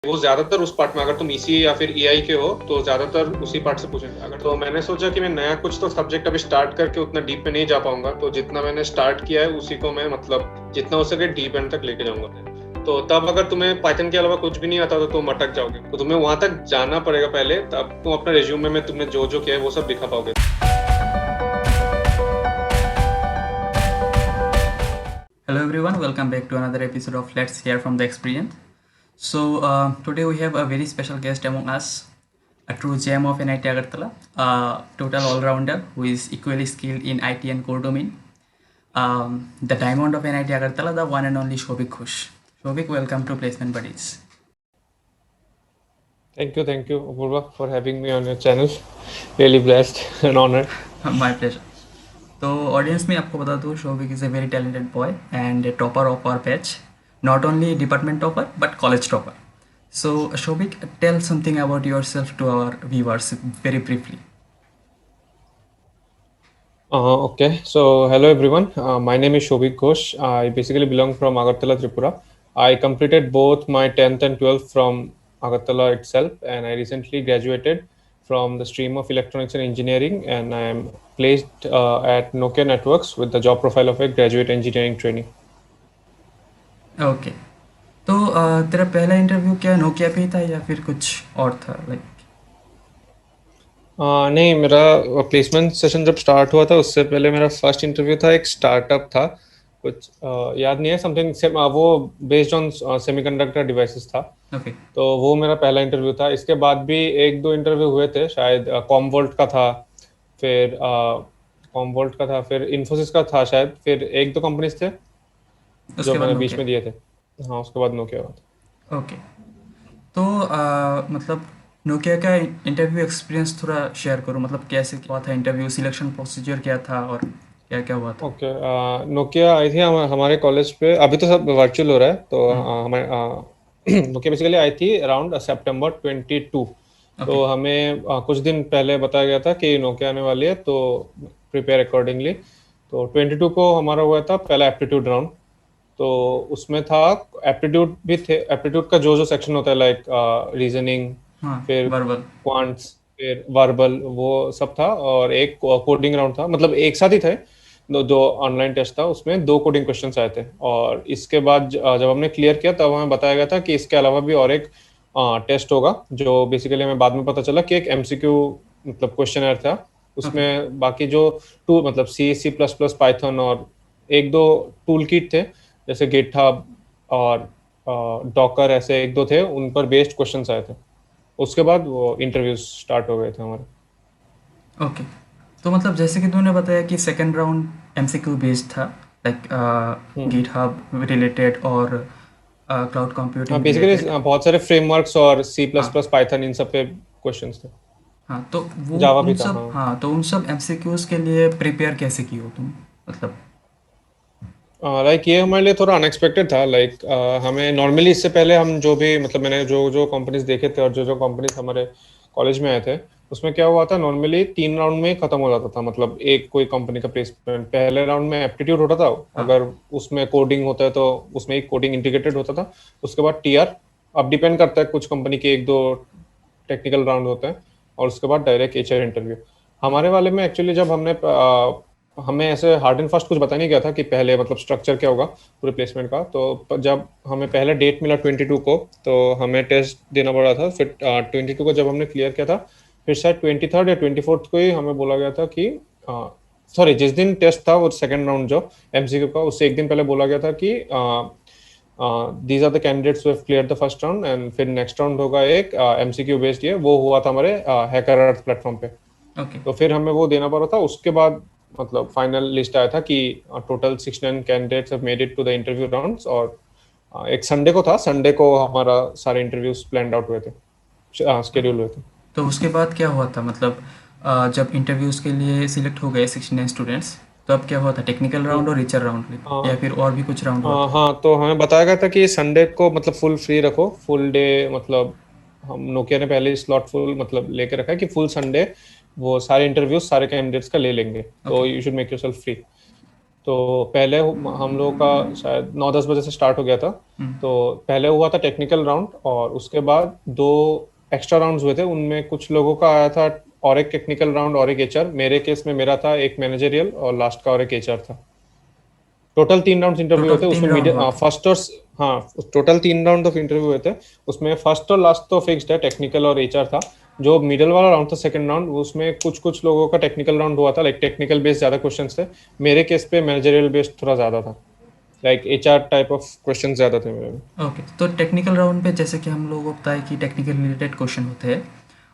वो ज्यादातर उस पार्ट में, अगर तुम ईसी या फिर ईआई के हो तो ज्यादातर उसी पार्ट से पूछेंगे। अगर तो मैंने सोचा कि मैं नया कुछ तो सब्जेक्ट अभी स्टार्ट करके उतना डीप में नहीं जा पाऊंगा, तो जितना मैंने स्टार्ट किया है उसी को मैं मतलब जितना हो सके डीप एंड तक लेके जाऊंगा। तो तब अगर तुम्हें पाइथन के अलावा कुछ भी नहीं आता तो तुम अटक जाओगे, तो तुम्हें वहां तक जाना पड़ेगा पहले, तब तुम अपने रिज्यूमे में तुमने जो जो किया है वो सब दिखा पाओगे। Hello everyone, welcome back to another episode of Let's Hear from the Experience. So today we have a very special guest among us, a true gem of NIT Agartala, a total all-rounder who is equally skilled in IT and core domain. The diamond of NIT Agartala, the one and only Shobik Ghosh. Shobik, welcome to Placement Buddies. Thank you, Apurva, for having me on your channel. Really blessed and honored. My pleasure. तो audience में आपको बता दूँ, Shobik is a very talented boy and a topper of our batch, not only department topper but college topper. So Shobik, tell something about yourself to our viewers very briefly. Okay, so hello everyone. My name is Shobik Ghosh. I basically belong from Agartala, Tripura. I completed both my 10th and 12th from Agartala itself, and I recently graduated from the stream of electronics and engineering, and I am placed at Nokia Networks with the job profile of a graduate engineering trainee. Okay. तो तेरा पहला interview क्या Nokia पे ही था या फिर कुछ और था, लाइक? नहीं, मेरा प्लेसमेंट सेशन जब स्टार्ट हुआ था उससे पहले मेरा फर्स्ट इंटरव्यू था, एक स्टार्टअप था, कुछ याद नहीं है, समथिंग वो बेस्ड ऑन सेमीकंडक्टर डिवाइसेस था। ओके. तो वो मेरा पहला इंटरव्यू था। इसके बाद भी एक दो इंटरव्यू हुए थे, शायद कॉमवोल्ट का था, फिर फिर इन्फोसिस का था शायद, फिर एक दो कंपनीज थे जो उसके बाद मैंने बीच नोकिया. में दिए थे। हाँ, उसके बाद नोकिया हुआ था। ओके. तो मतलब नोकिया का इंटरव्यू एक्सपीरियंस थोड़ा शेयर करो, मतलब कैसे हुआ था इंटरव्यू, सिलेक्शन प्रोसीजर क्या था और क्या क्या हुआ था? ओके, नोकिया आई थी हमारे कॉलेज पे। अभी तो सब वर्चुअल हो रहा है, तो हम्म. हमारे नोकिया बेसिकली आई थी अराउंड सितंबर 22। ओके. तो हमें कुछ दिन पहले बताया गया था कि नोकिया आने वाली है, तो प्रिपेयर अकॉर्डिंगली। तो 22 को हमारा हुआ था पहला एप्टीट्यूड राउंड। तो उसमें था, एप्टीट्यूड भी थे, एप्टीट्यूड का जो जो सेक्शन होता है, लाइक रीजनिंग, हाँ, फिर वर्बल. क्वांट्स, फिर वर्बल, वो सब था। और एक कोडिंग राउंड था, मतलब एक साथ ही थे। दो दो ऑनलाइन टेस्ट था, उसमें दो कोडिंग क्वेश्चंस आए थे। और इसके बाद जब हमने क्लियर किया तब हमें बताया गया था कि इसके अलावा भी और एक टेस्ट होगा, जो बेसिकली हमें बाद में पता चला कि एक एमसीक्यू मतलब क्वेश्चन था। ओके. उसमें बाकी जो टू मतलब C++, पाइथन और एक दो टूल किट थे, जैसे गिटहब और डॉकर, ऐसे एक दो थे, उन पर बेस्ड क्वेश्चंस आए थे। उसके बाद वो इंटरव्यूज स्टार्ट हो गए थे हमारे। ओके. तो मतलब जैसे कि तूने बताया कि सेकंड राउंड एमसीक्यू बेस्ड था, लाइक हम्म। गिटहब रिलेटेड और क्लाउड हाँ, कंप्यूटिंग बेसिकली रिलेटेड. बहुत सारे फ्रेमवर्क्स और C++, हाँ. पाइथन, इन सब पे क्वेश्चंस थे। हाँ, तो वो जावा उन भी था, सब, हाँ। हाँ, तो उन सब एमसीक्यूज के लिए प्रिपेयर कैसे की हो तुम, मतलब? लाइक ये हमारे लिए थोड़ा अनएक्सपेक्टेड था। लाइक हमें नॉर्मली इससे पहले हम जो भी मतलब मैंने जो जो कंपनीज देखे थे और जो जो कंपनीज हमारे कॉलेज में आए थे, उसमें क्या हुआ था, नॉर्मली 3 राउंड में ही खत्म हो जाता था। मतलब एक कोई कंपनी का प्लेसमेंट, पहले राउंड में एप्टीट्यूड होता था, हाँ. अगर उसमें कोडिंग होता है तो उसमें एक कोडिंग इंटीग्रेटेड होता था। उसके बाद टीआर, अब डिपेंड करता है, कुछ कंपनी के एक दो टेक्निकल राउंड होते हैं, और उसके बाद डायरेक्ट एचआर इंटरव्यू। हमारे वाले में एक्चुअली जब हमें ऐसे हार्ड एंड फास्ट कुछ बता नहीं गया था कि पहले मतलब स्ट्रक्चर क्या होगा पूरे प्लेसमेंट का। तो जब हमें पहला डेट मिला 22 को, तो हमें टेस्ट देना पड़ा था। फिर 22 को जब हमने क्लियर किया था, फिर शायद 23rd या 24th को ही हमें बोला गया था कि सॉरी, जिस दिन टेस्ट था वो सेकंड राउंड जो एमसीक्यू का, उससे एक दिन पहले बोला गया था कि these are the candidates who have cleared the first round, and फिर नेक्स्ट राउंड होगा एक एमसीक्यू बेस्ड। ये वो हुआ था हमारे हैकर अर्थ प्लेटफॉर्म पे। ओके. तो फिर हमें वो देना पड़ा था। उसके बाद मतलब फाइनल लिस्ट आया था कि total 69 candidates have made it to the interview rounds. और एक संडे को था, संडे को हमारा सारे इंटरव्यूज प्लान आउट हुए थे, शेड्यूल हुए थे। तो उसके बाद क्या हुआ था, मतलब जब इंटरव्यूज़ के लिए सिलेक्ट हो गए 69 स्टूडेंट्स, तो अब क्या हुआ था, टेक्निकल राउंड और रिचर राउंड, या फिर और भी कुछ राउंड हुआ था? हाँ, तो हमें बताया गया था कि संडे को मतलब फुल फ्री रखो, फुल डे। मतलब हम नोकिया ने पहले स्लॉट फुल मतलब लेके रखा है कि फुल संडे वो सारे इंटरव्यूज सारे कैंडिडेट्स का ले लेंगे, ओके. तो you should make yourself free. तो पहले हम लोगों का शायद 9-10 बजे से स्टार्ट हो गया था। तो पहले हुआ था टेक्निकल राउंड और उसके बाद 2 एक्स्ट्रा राउंड्स हुए थे, उनमें कुछ लोगों का आया था और एक टेक्निकल राउंड और एक एचआर। मेरे केस में मेरा था एक मैनेजरियल और लास्ट का और एक एचआर था। टोटल 3 राउंड इंटरव्यू टोटल होते, तीन उसमें राउंड हुआ था। फर्स्ट और हाँ, टोटल 3 राउंड ऑफ इंटरव्यू हुए थे। उसमें फर्स्ट और लास्ट तो फिक्स्ड है, टेक्निकल और एचआर था। जो मिडल वाला राउंड था सेकंड राउंड, उसमें कुछ कुछ लोगों का टेक्निकल राउंड हुआ था, लाइक टेक्निकल बेस्ड ज्यादा क्वेश्चंस थे। मेरे केस पे मैनेजरियल बेस्ड थोड़ा ज्यादा था, like HR type of questions ज्यादा थे मेरे में। ओके, तो टेक्निकल राउंड पे जैसे कि हम लोगों को पता है कि टेक्निकल रिलेटेड क्वेश्चन होते हैं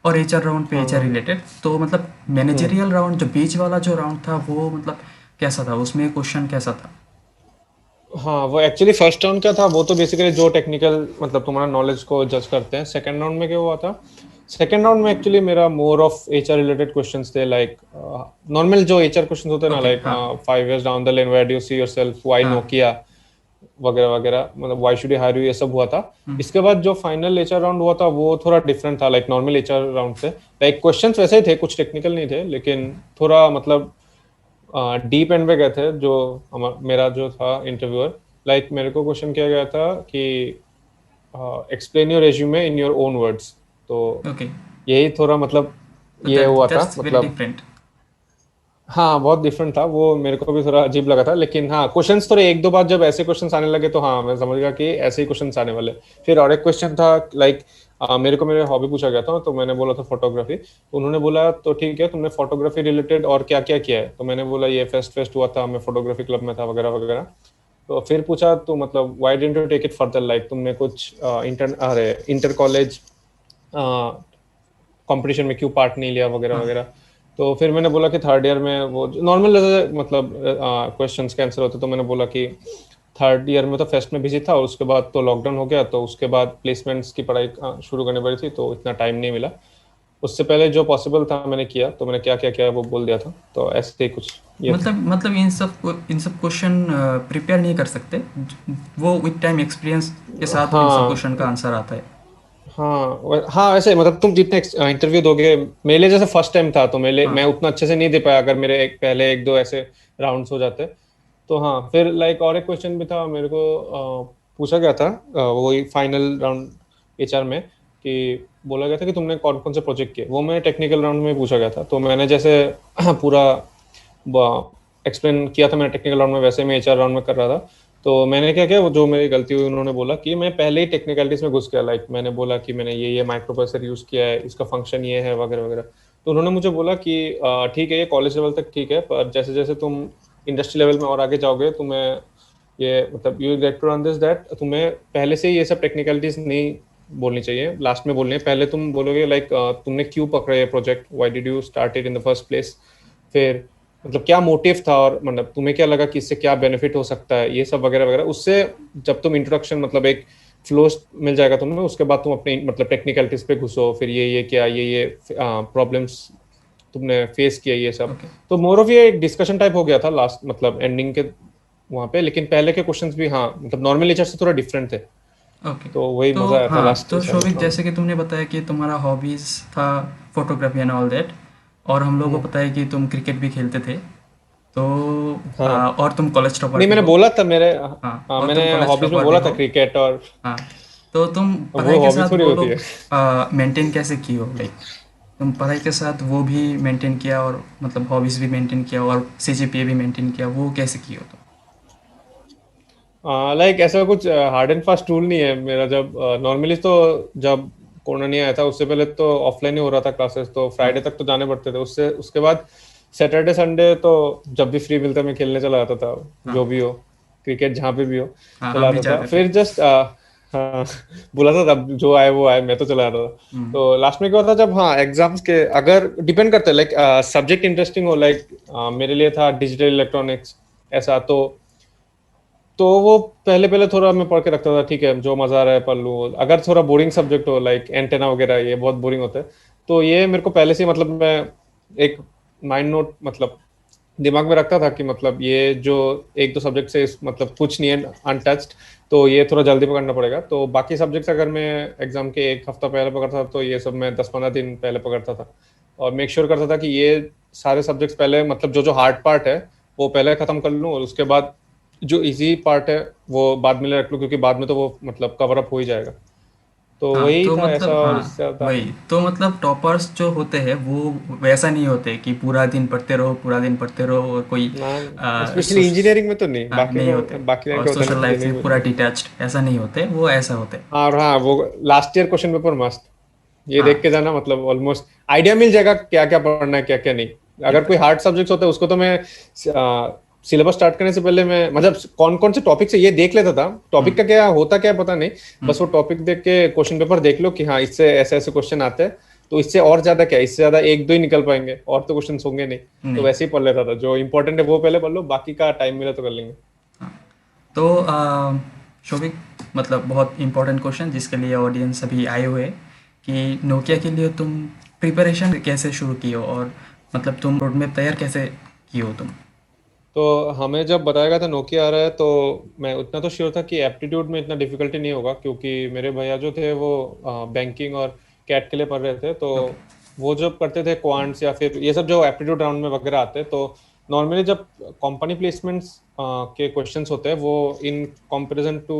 और एचआर राउंड पे हाँ एचआर हाँ। रिलेटेड, तो मतलब हम्म। मैनेजरियल राउंड जो बीच वाला जो राउंड था वो मतलब कैसा था, उसमें क्वेश्चन कैसा था? हाँ, वो एक्चुअली फर्स्ट राउंड क्या था, वो तो बेसिकली जो टेक्निकल मतलब तुम्हारा नॉलेज को जज करते हैं। सेकंड राउंड में क्या हुआ था, सेकंड राउंड में एक्चुअली मेरा more of HR related questions थे, लाइक नॉर्मल जो एचआर क्वेश्चंस होते हैं ना, ओके, लाइक हाँ 5 years down the line where do you see yourself, why हाँ। नोकिया वगैरह वगैरह, मतलब why should you hire you, ये सब हुआ था। इसके बाद जो फाइनल एचआर राउंड हुआ था वो थोड़ा डिफरेंट था, लाइक नॉर्मल एचआर राउंड से। लाइक क्वेश्चंस वैसे ही थे, कुछ टेक्निकल नहीं थे, लेकिन थोड़ा मतलब डीप एंड पे गए थे। जो मेरा जो था इंटरव्यूअर, लाइक मेरे को क्वेश्चन किया गया था कि explain your resume in your own words. तो ओके, यही थोड़ा मतलब तो ये हुआ था दैट्स वेरी मतलब। डिफरेंट। हाँ, बहुत डिफरेंट था वो, मेरे को भी थोड़ा अजीब लगा था, लेकिन हाँ क्वेश्चंस थोड़े एक दो बार जब ऐसे क्वेश्चंस आने लगे तो हाँ मैं समझ गया कि ऐसे ही क्वेश्चंस आने वाले। फिर और एक क्वेश्चन था, लाइक मेरे को मेरे हॉबी पूछा गया था, तो मैंने बोला था फोटोग्राफी। तो उन्होंने बोला तो ठीक है, तुमने फोटोग्राफी रिलेटेड और क्या क्या किया है। तो मैंने बोला ये फेस्ट फेस्ट हुआ था, मैं फोटोग्राफी क्लब में था वगैरह वगैरह। तो फिर पूछा तो मतलब why didn't you take it further, like तुमने कुछ इंटर कॉलेज कंपटीशन में क्यों पार्ट नहीं लिया वगैरह हाँ, वगैरह। तो फिर मैंने बोला कि थर्ड ईयर में वो नॉर्मल मतलब क्वेश्चंस के आंसर होते, तो मैंने बोला कि थर्ड ईयर में तो फेस्ट में बिजी था और उसके बाद तो लॉकडाउन हो गया, तो उसके बाद प्लेसमेंट्स की पढ़ाई शुरू करनी पड़ी थी, तो इतना टाइम नहीं मिला। उससे पहले जो पॉसिबल था मैंने किया, तो मैंने क्या क्या किया वो बोल दिया था। तो ऐसे ही कुछ ये था। मतलब इन सब क्वेश्चन प्रिपेयर नहीं कर सकते, वो विद टाइम एक्सपीरियंस के साथ इन सब क्वेश्चन हाँ का आंसर आता है। हाँ हाँ, ऐसे मतलब तुम जितने इंटरव्यू दोगे, मेरे लिए जैसे फर्स्ट टाइम था तो मैं हाँ, उतना अच्छे से नहीं दे पाया, अगर मेरे पहले एक दो ऐसे राउंड्स हो जाते। तो हाँ, फिर लाइक और एक क्वेश्चन भी था मेरे को, पूछा गया था वही फाइनल राउंड एचआर में, कि बोला गया था कि तुमने कौन कौन से प्रोजेक्ट किए। वो मैं टेक्निकल राउंड में पूछा गया था, तो मैंने जैसे पूरा एक्सप्लेन किया था मैंने टेक्निकल राउंड में, वैसे मैं एचआर राउंड में कर रहा था। तो मैंने क्या किया, वो जो मेरी गलती हुई उन्होंने बोला कि मैं पहले ही टेक्निकलिटीज में घुस गया, लाइक मैंने बोला कि मैंने ये माइक्रो प्रोसेसर यूज किया है, इसका फंक्शन ये है वगैरह वगैरह। तो उन्होंने मुझे बोला कि ठीक है ये कॉलेज लेवल तक ठीक है, पर जैसे जैसे तुम इंडस्ट्री लेवल में और आगे जाओगे, तुम्हें ये मतलब you get to run this that तुम्हें पहले से ही ये सब टेक्निकलिटीज नहीं बोलनी चाहिए, लास्ट में बोलनी है। पहले तुम बोलोगे लाइक तुमने क्यों पकड़ा ये project, why did you start it in the first place. फिर मतलब क्या मोटिव था, और मतलब तुम्हें क्या लगा कि इससे क्या बेनिफिट हो सकता है, ये सब वगैरह वगैरह। उससे जब तुम इंट्रोडक्शन मतलब एक फ्लो मिल जाएगा तुम्हें, उसके बाद तुम अपने मतलब टेक्निकलिटीज पे घुसो, फिर ये क्या ये प्रॉब्लम्स तुमने फेस किया ये सब। ओके, तो मोर ऑफ ये एक डिस्कशन टाइप हो गया था लास्ट मतलब एंडिंग के वहां पे, लेकिन पहले के क्वेश्चंस भी हाँ मतलब नॉर्मल नेचर से थोड़ा डिफरेंट थे। ओके। तो वही तो मजा आया था हाँ, लास्ट तो सेशन शोभिक, में। जैसे कि तुमने बताया कि तुम्हारा हॉबीज़ था फोटोग्राफी एंड ऑल दैट, और हम लोगों को हम्म। पता है कि तुम क्रिकेट भी खेलते थे, तो हाँ, और तुम कॉलेज टॉपर नहीं भी मैंने हो। बोला था मेरे, हाँ, हाँ और मैंने तुम कॉलेज हॉबीज में टॉपर भी बोला था हो। क्रिकेट, और हाँ, तो तुम वो पढ़ाई के हॉबी साथ थोड़ी वो होती लोग है। मेंटेन कैसे की हो, लाइक तुम पढ़ाई के साथ वो भी मेंटेन किया और मतलब हॉबीज़ भी मेंटेन किया और सीजीपीए भी मेंटेन किया, वो कैसे किए हो तुम? लाइक ऐसा कुछ हार्ड एंड फास्ट रूल नहीं है मेरा। जब नॉर्मली तो जब कोरोना नहीं आया था उससे पहले तो ऑफलाइन ही हो रहा था क्लासेस, तो फ्राइडे हाँ तक तो जाने पड़ते थे। उससे उसके बाद सैटरडे संडे तो जब भी फ्री मिलता मैं खेलने चला जाता था, हाँ जो भी हो, क्रिकेट जहाँ पे भी हो हाँ, हम चला भी जाता था। जाते थे। फिर जस्ट हाँ बोला था तब जो आए वो आए, मैं तो चला जाता था। हम्म। तो लास्ट में क्या होता जब हाँ एग्जाम्स के अगर डिपेंड करते लाइक सब्जेक्ट इंटरेस्टिंग हो, लाइक मेरे लिए था डिजिटल इलेक्ट्रॉनिक्स ऐसा। तो वो पहले पहले थोड़ा मैं पढ़ के रखता था, ठीक है जो मजा आ रहा है पढ़ लूँ। अगर थोड़ा बोरिंग सब्जेक्ट हो लाइक एंटेना वगैरह, ये बहुत बोरिंग होता है, तो ये मेरे को पहले से ही मतलब मैं एक माइंड नोट मतलब दिमाग में रखता था कि मतलब ये जो एक दो सब्जेक्ट से मतलब कुछ नहीं है अनटच्ड, तो ये थोड़ा जल्दी पकड़ना पड़ेगा। तो बाकी सब्जेक्ट्स अगर मैं एग्जाम के एक हफ्ता पहले पकड़ता था, तो ये सब मैं 10-15 दिन पहले पकड़ता था। और मेक श्योर करता था कि ये सारे सब्जेक्ट्स पहले मतलब जो जो हार्ड पार्ट है वो पहले खत्म कर लूँ और उसके बाद जो इजी पार्ट है वो बाद में रख लूँ, क्योंकि बाद में तो वो मतलब कवर अप हो ही जाएगा। तो हाँ वही तो था ऐसा, मतलब और इससे हाँ ज़्यादा वही तो मतलब टॉपर्स जो होते हैं वो वैसा नहीं होते कि पूरा दिन पढ़ते रहो पूरा दिन पढ़ते रहो और कोई ना, स्पेशली सोश इंजीनियरिंग में तो नहीं, हाँ बाकी नहीं होते को बाकी लाइन और क्या होता है ना, सोशल लाइफ से इंजीनियरिंग में पूरा नहीं। डिटैच्ड ऐसा नहीं होते वो ऐसा होते हाँ, और हाँ वो लास्ट ईयर क्वेश्चन पेपर मस्त, ये देख हाँ के जाना, मतलब ऑलमोस्ट आइडिया मिल जाएगा क्या क्या पढ़ना है क्या क्या नहीं। अगर कोई एग्जैक्ट हार्ड सब्जेक्ट्स होता है उसको तो मैं सिलेबस स्टार्ट करने से पहले मैं मतलब कौन कौन से टॉपिक से ये देख लेता था, टॉपिक का क्या होता क्या है पता नहीं, बस वो टॉपिक देख के क्वेश्चन पेपर देख लो कि हाँ इससे ऐसे ऐसे क्वेश्चन आते हैं, तो इससे और ज्यादा क्या, इससे ज्यादा एक दो ही निकल पाएंगे और तो क्वेश्चन होंगे नहीं। तो नहीं वैसे ही पढ़ लेता था, जो इंपॉर्टेंट है वो पहले पढ़ लो, बाकी का टाइम मिला तो कर लेंगे। तो शोभिक मतलब बहुत इंपॉर्टेंट क्वेश्चन जिसके लिए ऑडियंस अभी आए हुए हैं कि नोकिया के लिए तुम प्रिपरेशन कैसे शुरू की हो और मतलब तुम रोड मैप तैयार कैसे की हो तुम। तो हमें जब बताया गया था नोकिया आ रहा है, तो मैं उतना तो श्योर था कि एप्टीट्यूड में इतना डिफिकल्टी नहीं होगा, क्योंकि मेरे भैया जो थे वो बैंकिंग और कैट के लिए पढ़ रहे थे, तो ओके। वो जब करते थे क्वांट्स या फिर ये सब जो एप्टीट्यूड राउंड में वगैरह आते हैं, तो नॉर्मली जब कंपनी प्लेसमेंट्स के क्वेश्चंस होते हैं वो इन कंपैरिजन टू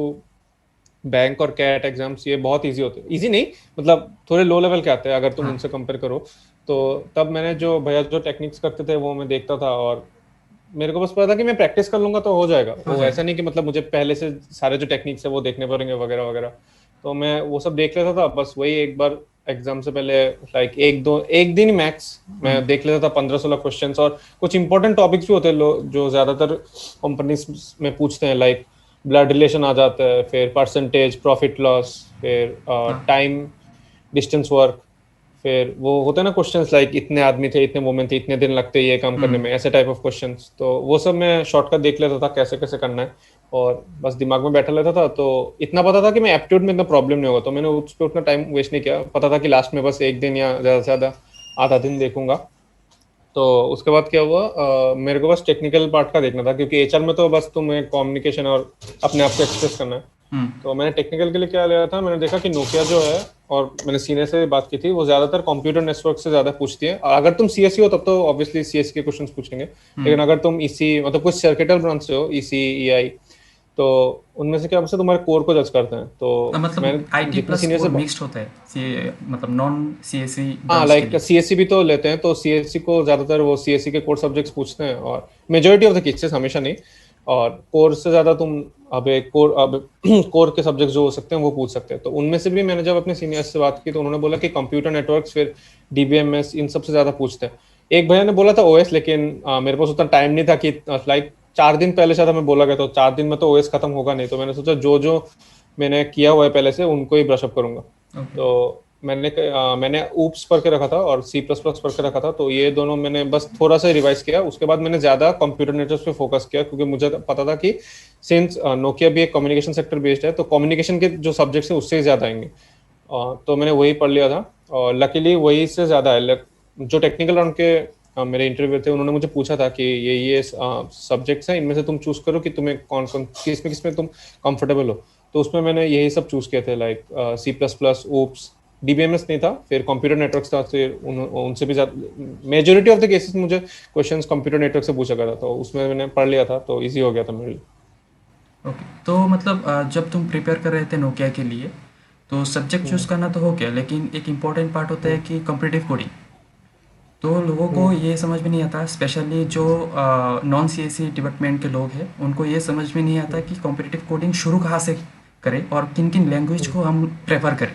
बैंक और कैट एग्जाम्स ये बहुत इजी होते हैं, इजी नहीं मतलब थोड़े लो लेवल के आते हैं अगर तुम हाँ उनसे कंपेयर करो। तो तब मैंने जो भैया जो टेक्निक्स करते थे वो मैं देखता था, और मेरे को बस पता था कि मैं प्रैक्टिस कर लूंगा तो हो जाएगा, हो वो ऐसा जाएगा। नहीं कि मतलब मुझे पहले से सारे जो टेक्निक्स है वो देखने पड़ेंगे वगैरह वगैरह। तो मैं वो सब देख लेता था, बस वही एक बार एग्जाम से पहले लाइक एक दिन ही मैक्स मैं देख लेता था 15-16 क्वेश्चंस, और कुछ इंपॉर्टेंट टॉपिक्स भी होते हैं जो ज्यादातर कंपनीज में पूछते हैं, लाइक ब्लड रिलेशन आ जाता है, फिर परसेंटेज प्रॉफिट लॉस, फिर हाँ टाइम डिस्टेंस वर्क, फिर वो होता है ना क्वेश्चंस लाइक इतने आदमी थे, इतने वुमेन थे, इतने दिन लगते हैं ये काम करने में, ऐसे टाइप ऑफ क्वेश्चंस, तो वो सब मैं शॉर्टकट देख लेता था कैसे कैसे करना है, और बस दिमाग में बैठा लेता था। तो इतना पता था कि मैं एप्टीट्यूड में इतना प्रॉब्लम नहीं होगा, तो मैंने उस पर उतना टाइम वेस्ट नहीं किया, पता था कि लास्ट में बस एक दिन या ज़्यादा से ज़्यादा आधा दिन देखूंगा। तो उसके बाद क्या हुआ, मेरे को बस टेक्निकल पार्ट का देखना था, क्योंकि एचआर में तो बस तुम्हें कम्युनिकेशन और अपने आप को एक्सप्रेस करना है। तो मैंने टेक्निकल के लिए क्या लिया था, मैंने देखा कि नोकिया जो है, और मैंने सीनियर से बात की थी, वो ज्यादातर कंप्यूटर नेटवर्क से ज्यादा पूछती है, और अगर तुम सीएससी हो तब तो ऑब्वियसली सीएससी के क्वेश्चंस पूछेंगे, लेकिन अगर तुम इसी मतलब कुछ सर्किटल ब्रांच से हो, ईसी ईआई, तो उनमें से क्या हमसे तुम्हारे कोर को जज करते हैं। तो मतलब मैंने आईटी जितने प्लस सीनियर से कोर मिक्स्ड होता है सी मतलब नॉन सीएससी हाँ, ब्रांच के लाइक लिए। सीएससी भी तो लेते हैं, तो सीएससी को ज्यादातर वो सीएससी के कोर सब्जेक्ट्स पूछते हैं, और मेजोरिटी ऑफ द केसेस, हमेशा नहीं, और कोर से ज्यादा तुम अब कोर के सब्जेक्ट्स जो हो सकते हैं वो पूछ सकते हैं। तो उनमें से भी मैंने जब अपने सीनियर्स से बात की तो उन्होंने बोला कि कंप्यूटर नेटवर्क्स, फिर डीबीएमएस, इन सबसे ज्यादा पूछते हैं। एक भैया ने बोला था ओएस, लेकिन मेरे पास उतना टाइम नहीं था कि लाइक 4 दिन पहले शायद हमें बोला गया, तो 4 दिन में तो ओएस खत्म होगा नहीं, तो मैंने सोचा जो जो मैंने किया हुआ है पहले से उनको ही ब्रशअप करूंगा। ओके। तो मैंने ऊप्स पढ़ के रखा था और सी प्लस प्लस पढ़ के रखा था, तो ये दोनों मैंने बस थोड़ा सा रिवाइज किया, उसके बाद मैंने ज्यादा कंप्यूटर नेटवर्क पे फोकस किया, क्योंकि मुझे पता था कि सिंस नोकिया भी एक कम्युनिकेशन सेक्टर बेस्ड है, तो कम्युनिकेशन के जो सब्जेक्ट्स है उससे ही ज्यादा आएंगे। तो मैंने वही पढ़ लिया था, और लकीली वही से ज्यादा है। जो टेक्निकल राउंड के मेरे इंटरव्यू थे, उन्होंने मुझे पूछा था कि ये सब्जेक्ट्स हैं, इनमें से तुम चूज करो कि तुम्हें कौन कौन किसमें तुम कंफर्टेबल हो। तो उसमें मैंने यही सब चूज किए थे, like C plus plus, OOPS, DBMS नहीं था, फिर कंप्यूटर नेटवर्क्स था, फिर उनसे भी ज्यादा मेजोरिटी ऑफ द केसेस मुझे क्वेश्चंस कंप्यूटर नेटवर्क से पूछा गया था, तो उसमें मैंने पढ़ लिया था, तो इजी हो गया था मेरे लिए। ओके तो मतलब जब तुम प्रिपेयर कर रहे थे नोकिया के लिए तो सब्जेक्ट चूज हम्म, करना तो हो गया लेकिन एक इम्पॉर्टेंट पार्ट होता है हम्म, कि कॉम्पिटिटिव कोडिंग। तो लोगों को हम्म, ये समझ में नहीं आता स्पेशली जो नॉन सीएससी डिपार्टमेंट के लोग हैं उनको ये समझ में नहीं आता हम्म, कि कॉम्पिटिटिव कोडिंग शुरू कहाँ से करें और किन किन लैंग्वेज हम्म, को हम प्रेफर करें।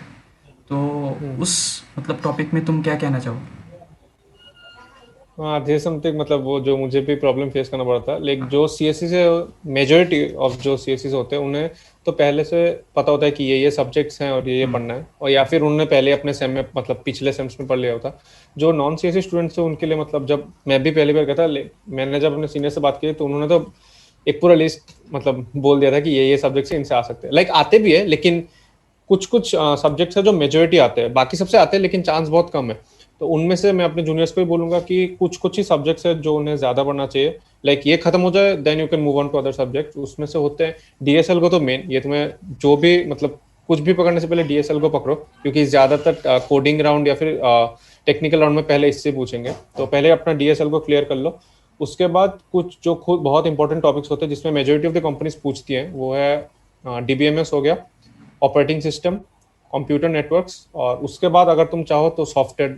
तो हम्म। उस मतलब टॉपिक में तुम क्या कहना चाहोगे। हाँ, ये समथिंग मतलब वो जो मुझे भी प्रॉब्लम फेस करना पड़ा था, लेकिन हाँ। जो सीएससी से मेजोरिटी ऑफ जो सीएससी होते हैं उन्हें तो पहले से पता होता है कि ये सब्जेक्ट्स हैं और ये पढ़ना है, और या फिर उन्होंने पहले अपने सेम में मतलब पिछले सेम्स में पढ़ लिया होता। जो नॉन सीएससी स्टूडेंट्स हैं उनके लिए मतलब जब मैं भी पहली बार गया था, मैंने जब अपने सीनियर से बात की तो उन्होंने तो एक पूरा लिस्ट मतलब बोल दिया था कि ये सब्जेक्ट्स इनसे आ सकते हैं, लाइक आते भी है, लेकिन कुछ कुछ सब्जेक्ट्स है जो मेजोरिटी आते हैं, बाकी सबसे आते हैं लेकिन चांस बहुत कम है। तो उनमें से मैं अपने जूनियर्स को भी बोलूंगा कि कुछ कुछ ही सब्जेक्ट्स है जो उन्हें ज्यादा पढ़ना चाहिए, लाइक ये खत्म हो जाए then you can move on to other subject. उसमें से होते हैं डीएसएल को, तो मेन ये तुम्हें जो भी मतलब कुछ भी पकड़ने से पहले डीएसएल को पकड़ो, क्योंकि ज्यादातर कोडिंग राउंड या फिर टेक्निकल राउंड में पहले इससे पूछेंगे, तो पहले अपना डीएसएल को क्लियर कर लो। उसके बाद कुछ जो खुद बहुत इंपॉर्टेंट टॉपिक्स होते हैं जिसमें मेजोरिटी ऑफ द कंपनीज पूछती हैं, वो है डीबीएमएस हो गया, ऑपरेटिंग सिस्टम, कंप्यूटर नेटवर्क्स, और उसके बाद अगर तुम चाहो तो सॉफ्टवेयर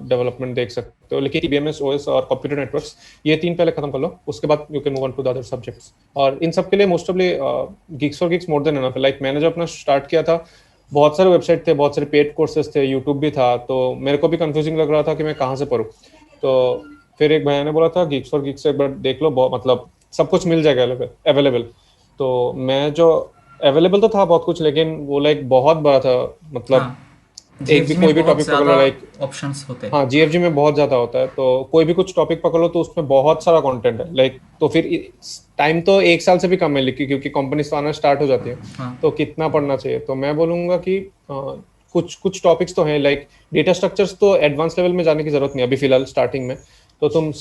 डेवलपमेंट देख सकते हो। लेकिन डीबीएमएस, ओएस और कंप्यूटर नेटवर्क्स, ये तीन पहले खत्म कर लो, उसके बाद you can move on to the other subjects. और इन सब के लिए most awfully GeeksforGeeks more than enough. Like मैंने जब अपना स्टार्ट किया था, बहुत सारे वेबसाइट थे, बहुत सारे पेड कोर्सेज थे, यूट्यूब भी था, तो मेरे को भी कंफ्यूजिंग लग रहा था कि मैं कहाँ से पढूं। तो फिर एक भैया ने बोला था गिग्स फॉर गिग्स से एक बार देख लो, मतलब सब कुछ मिल जाएगा अवेलेबल। तो मैं जो अवेलेबल तो था बहुत कुछ, लेकिन वो लाइक बहुत बड़ा था, मतलब हाँ, एक भी जीएफजी कोई में भी बहुत टॉपिक पकड़ ज़्यादा लो लाइक। ऑप्शंस होते हैं। हाँ, जीएफजी में बहुत ज्यादा होता है, तो कोई भी कुछ टॉपिक पकड़ लो तो उसमें बहुत सारा कंटेंट है लाइक। तो फिर टाइम तो एक साल से भी कम है, लेकिन क्योंकि कंपनीज तो आना स्टार्ट हो जाती है, हाँ तो कितना पढ़ना चाहिए? तो मैं बोलूंगा कि कुछ कुछ टॉपिक्स तो हैं लाइक डेटा स्ट्रक्चर्स, तो एडवांस लेवल में जाने की जरूरत नहीं अभी फिलहाल स्टार्टिंग में। तो तुम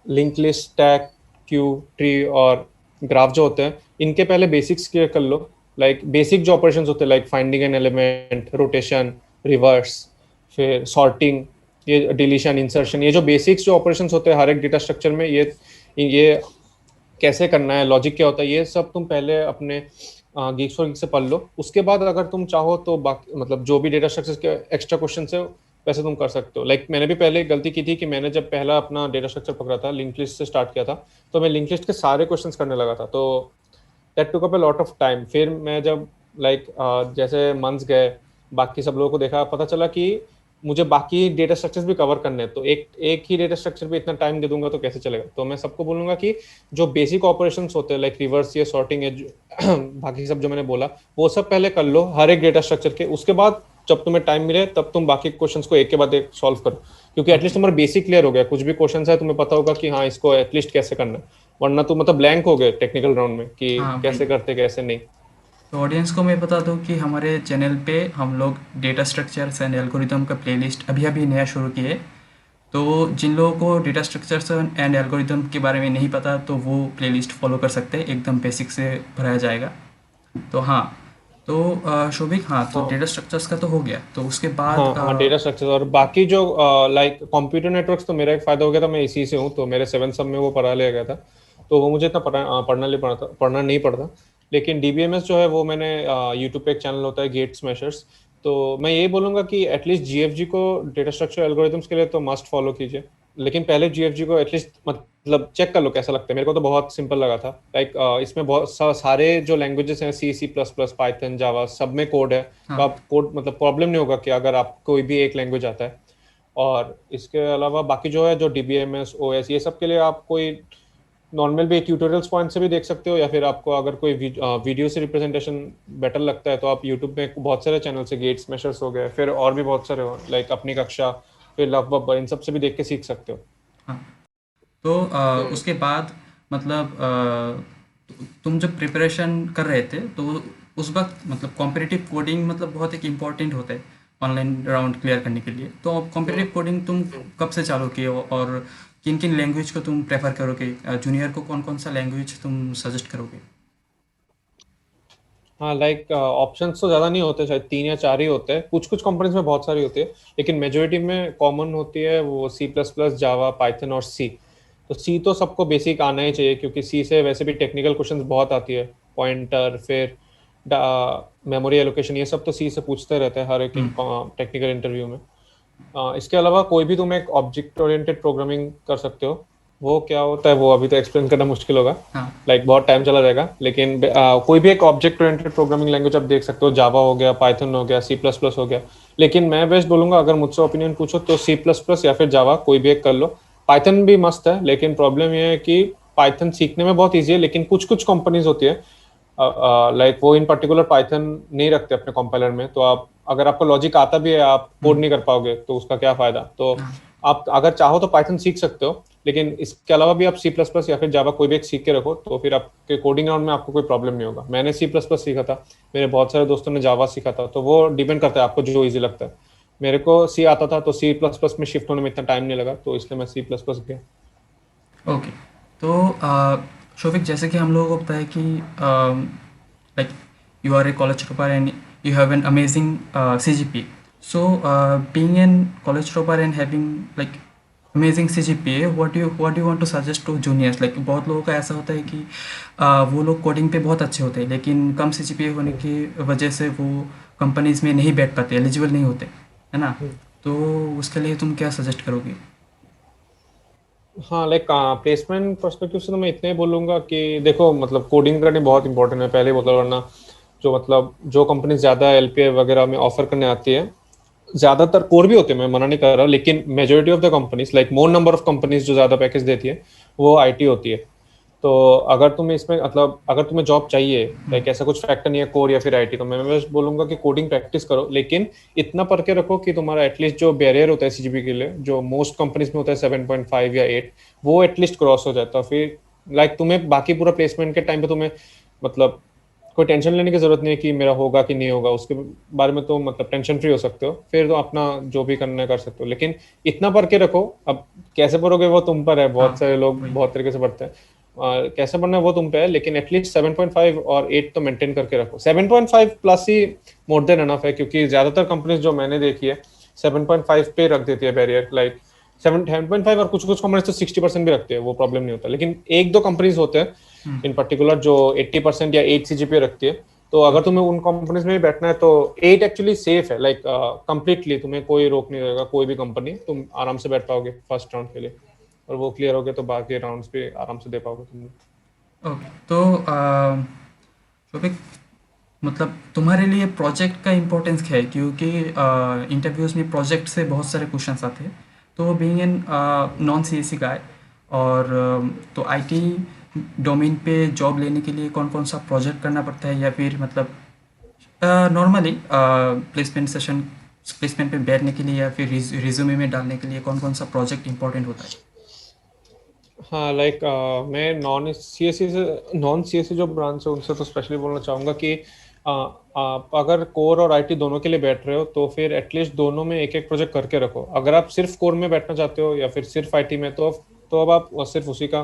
link list, stack, Q, tree और ग्राफ जो होते हैं, इनके पहले बेसिक्स क्लियर कर लो। लाइक बेसिक जो ऑपरेशंस होते हैं like finding an element, rotation, reverse, फिर सॉर्टिंग, ये डिलीशन, इंसर्शन, ये जो बेसिक्स जो ऑपरेशंस होते हैं हर एक डेटा स्ट्रक्चर में, ये कैसे करना है, लॉजिक क्या होता है, ये सब तुम पहले अपने गीक्स फॉर गीक्स से पढ़ लो। उसके बाद अगर तुम चाहो तो बाकी मतलब जो भी डेटा स्ट्रक्चर्स के एक्स्ट्रा क्वेश्चन है वैसे तुम कर सकते हो। लाइक मैंने भी पहले एक गलती की थी कि मैंने जब पहला अपना डेटा स्ट्रक्चर पकड़ा था, लिंक लिस्ट से स्टार्ट किया था, तो मैं लिंक लिस्ट के सारे क्वेश्चंस करने लगा था, तो that took up a lot of time. फिर मैं जब लाइक जैसे मंथ्स गए, बाकी सब लोगों को देखा, पता चला कि मुझे बाकी डेटा स्ट्रक्चर्स भी कवर करने हैं, तो एक एक ही डेटा स्ट्रक्चर पे इतना टाइम दे दूंगा तो कैसे चलेगा। तो मैं सबको बोलूंगा कि जो बेसिक ऑपरेशंस होते हैं लाइक रिवर्स या सॉर्टिंग है, बाकी सब जो मैंने बोला, वो सब पहले कर लो हर एक डेटा स्ट्रक्चर के। उसके बाद जब तुम्हें टाइम मिले तब तुम बाकी क्वेश्चंस को एक के बाद एक सॉल्व करो, क्योंकि एटलीस्ट ओके। तुम्हारा बेसिक क्लियर हो गया। कुछ भी क्वेश्चन है तुम्हें पता होगा कि हाँ इसको एटलीस्ट कैसे करना है, वरना तो मतलब ब्लैंक हो गए टेक्निकल राउंड में कि हाँ कैसे बिल्कुल। करते कैसे नहीं। तो ऑडियंस को मैं बता दूं कि हमारे चैनल पे हम लोग डेटा स्ट्रक्चर्स एंड एल्गोरिदम का प्लेलिस्ट अभी अभी नया शुरू किए है। तो जिन लोगों को डेटा स्ट्रक्चर्स एंड एल्गोरिदम के बारे में नहीं पता तो वो प्लेलिस्ट फॉलो कर सकते हैं, एकदम बेसिक से भराया जाएगा। तो हाँ, तो शोभिक, हाँ तो हाँ डेटा स्ट्रक्चर्स का तो हो गया, तो उसके बाद हाँ हाँ, डेटा स्ट्रक्चर और बाकी जो लाइक कंप्यूटर नेटवर्क्स, तो मेरा एक फायदा हो गया था, मैं इसी से हूँ, तो मेरे 7 सब में वो पढ़ा लिया गया था, तो वो मुझे इतना पढ़ना नहीं पड़ता। लेकिन डीबीएमएस जो है वो मैंने यूट्यूब पे एक चैनल होता है गेट स्मैशर्स, तो मैं यही बोलूंगा कि एटलीस्ट जीएफजी को डेटा स्ट्रक्चर एल्गोरिथम्स के लिए तो मस्ट फॉलो कीजिए। लेकिन पहले जीएफजी को एटलीस्ट मतलब चेक कर लो कैसा लगता है। मेरे को तो बहुत सिंपल लगा था लाइक इसमें बहुत सारे जो लैंग्वेजेस हैं, सी, सी प्लस प्लस, पाइथन, जावा, सब में कोड है, तो हाँ आप कोड मतलब प्रॉब्लम नहीं होगा कि अगर आप कोई भी एक लैंग्वेज आता है। और इसके अलावा बाकी जो है, जो डीबीएमएस, ओएस, ये सब के लिए आप कोई नॉर्मल भी ट्यूटोरियल्स पॉइंट से भी देख सकते हो, या फिर आपको अगर कोई वीडियो से रिप्रेजेंटेशन बेटर लगता है तो आप यूट्यूब में बहुत सारे चैनल से, गेट स्मैशर्स हो गए, फिर और भी बहुत सारे हो लाइक अपनी कक्षा, फिर लगभग इन सब से भी देख के सीख सकते हो। हाँ। तो उसके बाद मतलब तुम जब प्रिपरेशन कर रहे थे तो उस वक्त मतलब कॉम्पिटिटिव कोडिंग मतलब बहुत एक इम्पॉर्टेंट होता है ऑनलाइन राउंड क्लियर करने के लिए। तो कॉम्पिटिटिव कोडिंग तुम कब से चालू किए और किन किन लैंग्वेज को तुम प्रेफर करोगे? जूनियर को कौन कौन सा लैंग्वेज तुम सजेस्ट करोगे? हाँ लाइक ऑप्शंस तो ज़्यादा नहीं होते, शायद 3 या 4 ही होते हैं, कुछ कुछ कंपनीज में बहुत सारी होती है, लेकिन मेजोरिटी में कॉमन होती है वो सी प्लस प्लस, जावा, पाइथन और सी। तो सी तो सबको बेसिक आना ही चाहिए, क्योंकि सी से वैसे भी टेक्निकल क्वेश्चंस बहुत आती है, पॉइंटर, फिर मेमोरी एलोकेशन, ये सब तो सी से पूछते रहते हैं हर एक हम्म। टेक्निकल इंटरव्यू में। इसके अलावा कोई भी तुम एक ऑब्जेक्ट ओरिएंटेड प्रोग्रामिंग कर सकते हो। वो क्या होता है वो अभी तो एक्सप्लेन करना मुश्किल होगा, हाँ लाइक बहुत टाइम चला जाएगा, लेकिन कोई भी एक ऑब्जेक्ट ओरिएंटेड प्रोग्रामिंग लैंग्वेज आप देख सकते हो, जावा हो गया, पाइथन हो गया, सी प्लस प्लस हो गया। लेकिन मैं बेस्ट बोलूंगा, अगर मुझसे ओपिनियन पूछो तो सी प्लस प्लस या फिर जावा, कोई भी एक कर लो। पाइथन भी मस्त है, लेकिन प्रॉब्लम ये है कि पाइथन सीखने में बहुत ईजी है, लेकिन कुछ कुछ कंपनीज होती है लाइक वो इन पर्टिकुलर पाइथन नहीं रखते अपने कंपाइलर में, तो आप अगर आपको लॉजिक आता भी है, आप कोड हम्म, नहीं कर पाओगे, तो उसका क्या फायदा। तो हाँ आप अगर चाहो तो पाइथन सीख सकते हो, लेकिन इसके अलावा भी आप सी प्लस प्लस या फिर जावा कोई भी एक सीख के रखो, तो फिर आपके कोडिंग राउंड में आपको कोई प्रॉब्लम नहीं होगा। मैंने सी प्लस प्लस सीखा था, मेरे बहुत सारे दोस्तों ने जावा सीखा था, तो वो डिपेंड करता है आपको जो ईजी लगता है। मेरे को सी आता था, तो सी प्लस प्लस में शिफ्ट होने में इतना टाइम नहीं लगा, तो इसलिए मैं सी प्लस प्लस गया। ओके। तो शोभिक, जैसे कि हम लोगों को पता है कि like you are a college topper and you have an amazing CGP. So being an college topper and having like amazing CGPA, what you want to suggest to juniors? Like बहुत लोगों का ऐसा होता है कि वो लोग कोडिंग पे बहुत अच्छे होते हैं, लेकिन कम सीजीपीए होने हम्म, की वजह से वो कंपनीज में नहीं बैठ पाते, एलिजिबल नहीं होते, है ना? हम्म। तो उसके लिए तुम क्या सजेस्ट करोगे? हाँ, लाइक प्लेसमेंट पर्सपेक्टिव से तो मैं इतना ही बोलूंगा कि देखो मतलब कोडिंग करनी बहुत इंपॉर्टेंट है, पहले बोला, वरना जो मतलब जो कंपनी ज़्यादा एलपीए वगैरह में ऑफर करने आती है, ज़्यादातर कोर भी होते हैं, मैं मना नहीं कर रहा, लेकिन majority of the companies, like more number of companies जो ज़्यादा पैकेज देती है वो आईटी होती है। तो अगर तुम्हें इसमें मतलब अगर तुम्हें जॉब चाहिए, लाइक ऐसा कुछ फैक्टर नहीं है कोर या फिर आईटी, तो मैं बस बोलूंगा कि कोडिंग प्रैक्टिस करो, लेकिन इतना पढ़ के रखो कि तुम्हारा एटलीस्ट जो बैरियर होता है सीजीपी के लिए, जो मोस्ट कंपनीज में होता है 7.5 या 8, वो एटलीस्ट क्रॉस हो जाता है। फिर लाइक तुम्हें बाकी पूरा प्लेसमेंट के टाइम पे तुम्हें मतलब कोई टेंशन लेने की जरूरत नहीं है कि मेरा होगा कि नहीं होगा, उसके बारे में तो मतलब टेंशन फ्री हो सकते हो, फिर तो अपना जो भी करना है कर सकते हो, लेकिन इतना पढ़ के रखो। अब कैसे पढ़ोगे वो तुम पर है, हाँ, बहुत सारे लोग वही। बहुत तरीके से पढ़ते हैं, कैसे पढ़ना है वो तुम पे है, लेकिन एटलीस्ट 7.5 और 8 तो मेंटेन करके रखो। 7.5 प्लस ही मोर देन एनफ है, क्योंकि ज्यादातर कंपनीज जो मैंने देखी है 7.5 पे रख देती है बैरियर, लाइक 7.5, और कुछ कुछ कंपनीज तो 60% भी रखते हैं, वो प्रॉब्लम नहीं होता, लेकिन एक दो कंपनीज होते हैं हुँ, इन पर्टिकुलर जो 80% या 8 सीजीपीए रखती है। तो अगर ओके, तुम्हें उन कंपनीज में भी बैठना है तो 8 एक्चुअली सेफ है, लाइक कंप्लीटली तुम्हें कोई रोक नहीं रहेगा, कोई भी कंपनी तुम आराम से बैठ पाओगे फर्स्ट राउंड के लिए, और वो क्लियर हो गया तो बाकी राउंड्स भी आराम से दे पाओगे तुम। ओके। तो शोभिक, मतलब तुम्हारे लिए प्रोजेक्ट का इम्पोर्टेंस क्या है? क्योंकि इंटरव्यूज़ में प्रोजेक्ट से बहुत सारे क्वेश्चंस आते हैं। तो बीइंग एन नॉन सीएसई गाय, और तो आईटी डोमेन पे जॉब लेने के लिए कौन-कौन सा प्रोजेक्ट करना पड़ता है, या फिर मतलब नॉर्मली प्लेसमेंट पे बैठने के लिए या फिर रिज्यूमे में डालने के लिए कौन-कौन सा प्रोजेक्ट इम्पोर्टेंट होता है? हाँ, लाइक मैं नॉन सीएससी जो ब्रांच है उनसे तो स्पेशली बोलना चाहूँगा कि आप अगर कोर और आईटी दोनों के लिए बैठ रहे हो तो फिर एटलीस्ट दोनों में एक एक प्रोजेक्ट करके रखो। अगर आप सिर्फ कोर में बैठना चाहते हो या फिर सिर्फ आईटी में, तो अब आप सिर्फ उसी का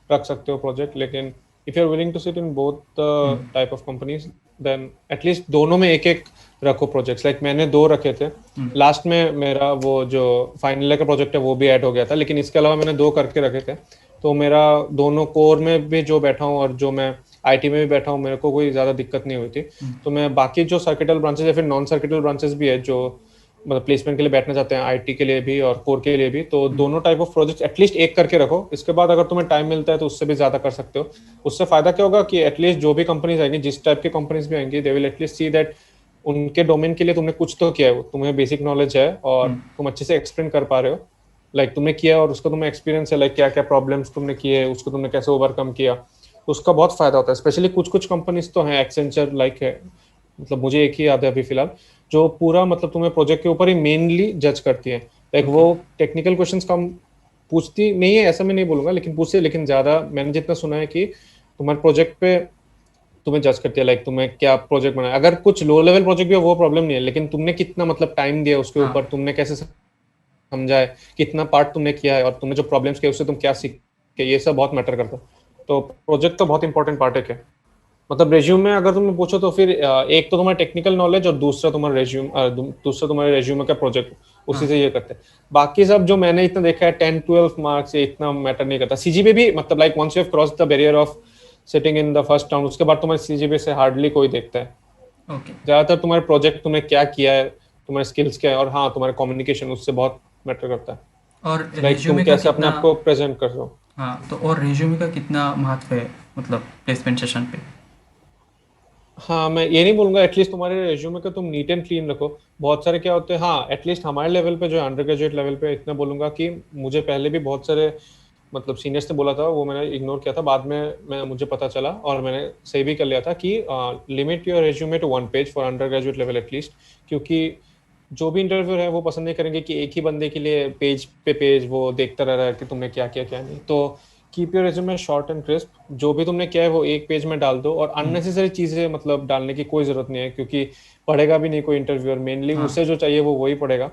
रख सकते हो प्रोजेक्ट, लेकिन if you are willing to sit in both हुँ, type of companies, then at least दोनों में एक एक रखो प्रोजेक्ट्स। लाइक मैंने दो रखे थे, हुँ, लास्ट में मेरा वो जो फाइनल ईयर का प्रोजेक्ट है वो भी ऐड हो गया था, लेकिन इसके अलावा मैंने दो करके रखे थे। तो मेरा दोनों कोर में भी जो बैठा हूँ और जो मैं आईटी में भी बैठा हूँ, मेरे को कोई ज़्यादा दिक्कत नहीं हुई थी। हुँ, तो मैं बाकी जो सर्किटल ब्रांचेस या फिर नॉन सर्किटल ब्रांचेस भी है जो मतलब प्लेसमेंट के लिए बैठना चाहते हैं, आईटी के लिए भी और कोर के लिए भी, तो हुँ, दोनों टाइप ऑफ प्रोजेक्ट एटलीस्ट एक करके रखो। इसके बाद अगर तुम्हें टाइम मिलता है तो उससे भी ज़्यादा कर सकते हो। उससे फायदा क्या होगा कि एटलीस्ट जो भी कंपनीज आएंगी, जिस टाइप की कंपनीज भी आएंगी, they will at least see that उनके डोमेन के लिए तुमने कुछ तो किया है, वो तुम्हें बेसिक नॉलेज है और हुँ, तुम अच्छे से एक्सप्लेन कर पा रहे हो, लाइक तुमने किया और उसका तुम्हें एक्सपीरियंस है, लाइक क्या क्या प्रॉब्लम्स तुमने किए, उसको तुमने कैसे ओवरकम किया, तो उसका बहुत फायदा होता है। स्पेशली कुछ कुछ कंपनीज तो हैं, एक्सेंचर लाइक है, मतलब मुझे एक ही याद है अभी फिलहाल, जो पूरा मतलब तुम्हें प्रोजेक्ट के ऊपर ही मेनली जज करती है। Like okay. वो टेक्निकल क्वेश्चंस कम पूछती नहीं है, ऐसा मैं नहीं बोलूंगा, लेकिन पूछती है, लेकिन ज्यादा मैंने जितना सुना है कि तुम्हारे प्रोजेक्ट पे तुम्हें जज करती है, लाइक तुम्हें क्या प्रोजेक्ट बनाया। अगर कुछ लो लेवल प्रोजेक्ट भी है वो प्रॉब्लम नहीं है, लेकिन तुमने कितना मतलब टाइम दिया उसके हाँ, ऊपर, तुमने कैसे समझा है, कितना पार्ट तुमने किया है, और तुमने जो प्रॉब्लम्स किए उससे तुम क्या सीखे, ये सब बहुत मैटर करता है। तो प्रोजेक्ट तो बहुत इंपॉर्टेंट पार्ट है क्या, मतलब रेज्यूम में अगर तुम पूछो तो फिर एक तो तुम्हारा टेक्निकल नॉलेज और दूसरा तुम्हारा दूसरा तुम्हारे रेज्यूमे का प्रोजेक्ट, उसी हाँ, से ये करते हैं। बाकी सब जो मैंने इतना देखा है 10-12 मार्क्स ये इतना मैटर नहीं करता। सीजीपीए भी मतलब like once you have cross the barrier of sitting in the first round, उसके बाद तुम्हारे सीजीपीए से हार्डली कोई देखता है। ओके। ज्यादातर तुम्हारे प्रोजेक्ट तुमने क्या किया है, तुम्हारे स्किल्स क्या है, और हाँ तुम्हारे कम्युनिकेशन, उससे बहुत मैटर करता है, और लाइक तुम रिज्यूमे का कैसे अपने कितना? आप को प्रेजेंट कर रहे हो। हाँ, तो और रिज्यूमे का कितना महत्व है, मतलब प्लेसमेंट सेशन पे? हाँ, मैं ये नहीं बोलूंगा, एटलीस्ट तुम्हारे रेज्यूमे का तुम नीट एंड क्लीन रखो। बहुत सारे क्या होते हैं, हाँ एटलीस्ट हमारे लेवल पे जो अंडर ग्रेजुएट लेवल पे, इतना बोलूंगा कि मुझे पहले भी बहुत सारे मतलब सीनियर्स ने बोला था, वो मैंने इग्नोर किया था, बाद में मुझे पता चला और मैंने सही भी कर लिया था कि limit your resume to 1 page for undergraduate level at least, क्योंकि जो भी इंटरव्यूअर है वो पसंद नहीं करेंगे कि एक ही बंदे के लिए पेज पे पेज वो देखता रह रहा है कि तुमने क्या किया क्या नहीं। तो keep your resume short and crisp, जो भी तुमने किया है वो एक पेज में डाल दो, और हुँ, अननेसेसरी चीजें मतलब डालने की कोई जरूरत नहीं है, क्योंकि पढ़ेगा भी नहीं कोई इंटरव्यूअर, मेनली हाँ, उसे जो चाहिए वो वही पढ़ेगा।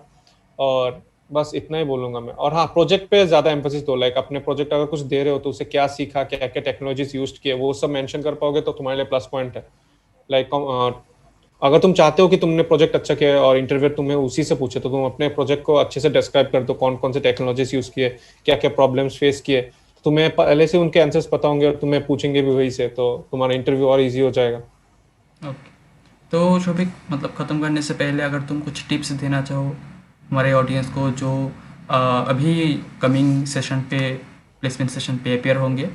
और बस इतना ही बोलूंगा मैं। और हाँ, प्रोजेक्ट पे ज्यादा एम्फोसिस दो, लाइक अपने प्रोजेक्ट अगर कुछ दे रहे हो तो उसे क्या सीखा, क्या क्या टेक्नोलॉजीज यूज किए, वो सब मेंशन कर पाओगे तो तुम्हारे लिए प्लस पॉइंट है। लाइक अगर तुम चाहते हो कि तुमने प्रोजेक्ट अच्छा किया है और इंटरव्यू तुम्हें उसी से पूछे, तो तुम अपने प्रोजेक्ट को अच्छे से डिस्क्राइब कर दो, कौन कौन से टेक्नोलॉजीज यूज किए, क्या क्या प्रॉब्लम्स फेस किए। तुम्हें पहले से उनके आंसर्स पता होंगे और तुम्हें पूछेंगे भी वही से, तो तुम्हारा इंटरव्यू और इजी हो जाएगा। ओके। तो शोभिक, मतलब ख़त्म करने से पहले अगर तुम कुछ टिप्स देना चाहो हमारे ऑडियंस को जो अभी कमिंग सेशन पे, प्लेसमेंट सेशन पे अपेयर होंगे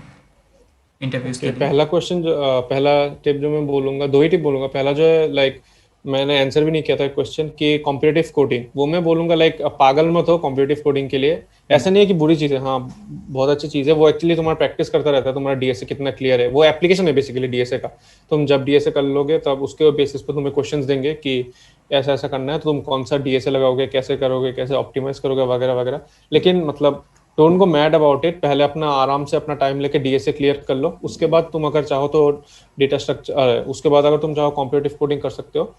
इंटरव्यूज़ ओके, के लिए। पहला क्वेश्चन जो पहला टिप जो मैं बोलूंगा, दो ही टिप बोलूंगा। पहला जो है, लाइक मैंने आंसर भी नहीं किया था क्वेश्चन कि कॉम्पिटिटिव कोडिंग, वो मैं बोलूंगा लाइक पागल मत हो कॉम्पिटिटिव कोडिंग के लिए। हम्म। ऐसा नहीं है कि बुरी चीज़ है, हाँ बहुत अच्छी चीज़ है वो। एक्चुअली तुम्हारा प्रैक्टिस करता रहता है, तुम्हारा डीएसए कितना क्लियर है, वो एप्लीकेशन है बेसिकली डीएसए का। तुम जब डीएसए कर लोगे तब उसके बेसिस पे तुम्हें क्वेश्चंस देंगे कि ऐसा ऐसा करना है, तो तुम कौन सा डीएसए लगाओगे, कैसे करोगे, कैसे ऑप्टिमाइज करोगे, वगैरह वगैरह। लेकिन मतलब don't go mad about it, पहले अपना आराम से अपना टाइम लेके डीएसए क्लियर कर लो। उसके बाद तुम अगर चाहो तो डेटा स्ट्रक्चर, उसके बाद अगर तुम चाहो कॉम्पिटिटिव कोडिंग कर सकते हो।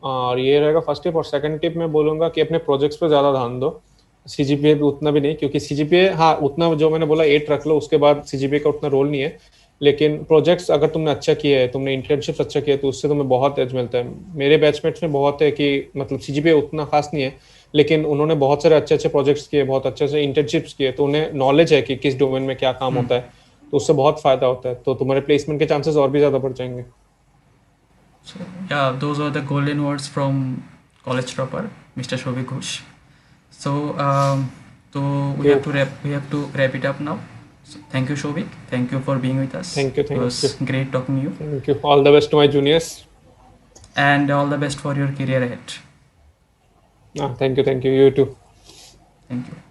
और ये रहेगा फर्स्ट टिप। और सेकंड टिप मैं बोलूंगा कि अपने प्रोजेक्ट्स पे ज़्यादा ध्यान दो। सीजीपीए भी उतना भी नहीं, क्योंकि सीजीपीए हाँ उतना जो मैंने बोला 8 रख लो, उसके बाद सीजीपीए का उतना रोल नहीं है। लेकिन प्रोजेक्ट्स अगर तुमने अच्छा किया है, तुमने इंटर्नशिप अच्छा किया है, तो उससे तुम्हें बहुत एज मिलता है। मेरे बैचमेट्स में बहुत है कि मतलब सीजीपीए उतना खास नहीं है, लेकिन उन्होंने बहुत सारे अच्छे अच्छे प्रोजेक्ट्स किए, बहुत अच्छे से इंटर्नशिप्स किए, तो उन्हें नॉलेज है कि किस डोमेन में क्या काम हम्म। होता है। तो उससे बहुत फायदा होता है, तो तुम्हारे प्लेसमेंट के चांसेस और भी ज़्यादा बढ़ जाएंगे। So yeah, those are the golden words from college topper, Mr. Shobhik Ghosh. So so we have to wrap it up now. So thank you, Shobhik. Thank you for being with us. Thank you, It thank you, was great talking to you, thank you. All the best to my juniors. and all the best for your career ahead. Thank you, thank you, you too. Thank you.